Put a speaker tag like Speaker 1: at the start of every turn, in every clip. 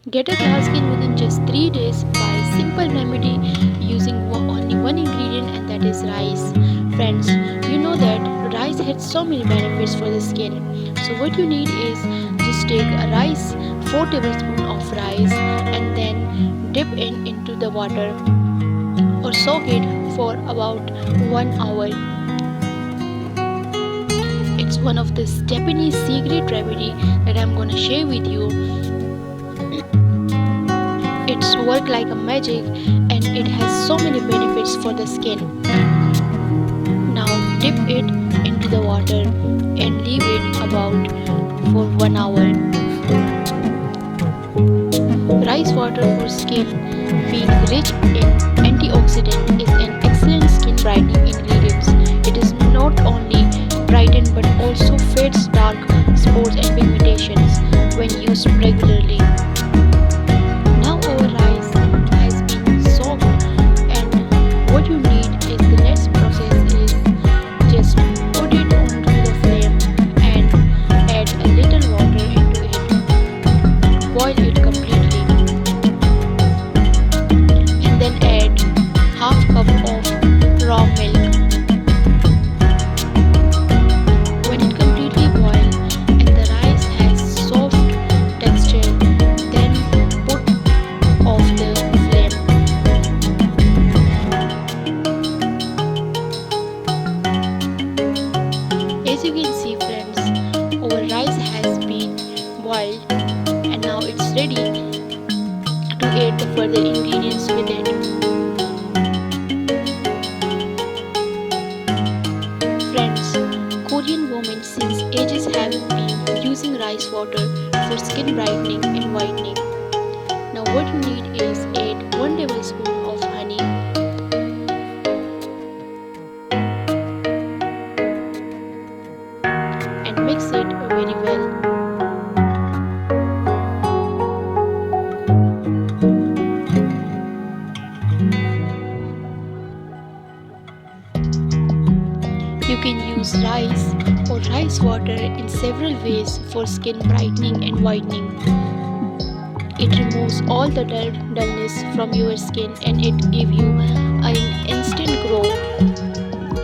Speaker 1: Get a glass skin within just 3 days by simple remedy using only one ingredient, and that is rice. Friends, you know that rice has so many benefits for the skin. So what you need is just take a rice, 4 tablespoons of rice, and then dip into the water or soak it for about 1 hour. It's one of the Japanese secret remedy that I'm gonna share with you. It's work like a magic and it has so many benefits for the skin. Now dip it into the water and leave it about for 1 hour. Rice water for skin, being rich in antioxidant, is an excellent skin brightening ingredient. It is not only brighten but also fades dark spots and pigmentations when used regularly. Now our rice has been soaked, and what you need is the next process is just put it onto the flame and add a little water into it. Boil it completely and then add half cup of raw milk. As you can see, friends, our rice has been boiled and now it's ready to add the further ingredients with it. Friends, Korean women since ages have been using rice water for skin brightening and whitening. Now what you need is add 1 tablespoon of honey, and mix it very well. You can use rice or rice water in several ways for skin brightening and whitening. It removes all the dullness from your skin and it gives you an instant glow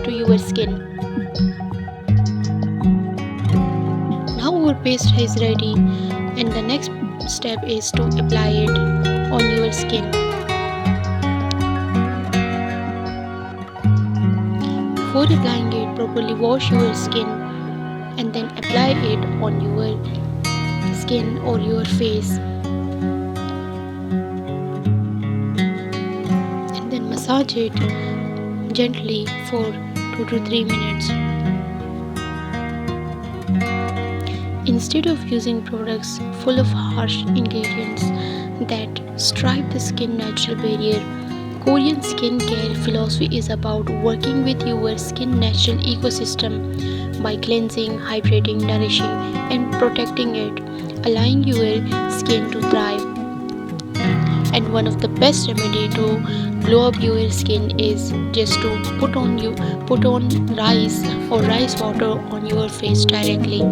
Speaker 1: to your skin. Now our paste is ready and the next step is to apply it on your skin. Before applying it, properly wash your skin and then apply it on your skin or your face. And then massage it gently for 2 to 3 minutes. Instead of using products full of harsh ingredients that strip the skin natural barrier, Korean skincare philosophy is about working with your skin natural ecosystem by cleansing, hydrating, nourishing, and protecting it, allowing your skin to thrive. And one of the best remedy to glow up your skin is just to put on rice or rice water on your face directly.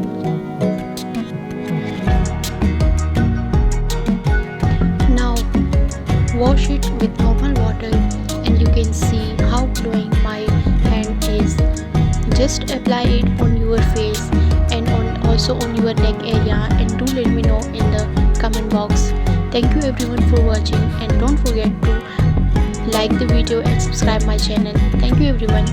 Speaker 1: Now wash it with normal water and you can see how glowing my hand is. Just apply it on your face and also on your neck area, and do let me know in the comment box. Thank you everyone for watching, and don't forget to like the video and subscribe my channel. Thank you everyone.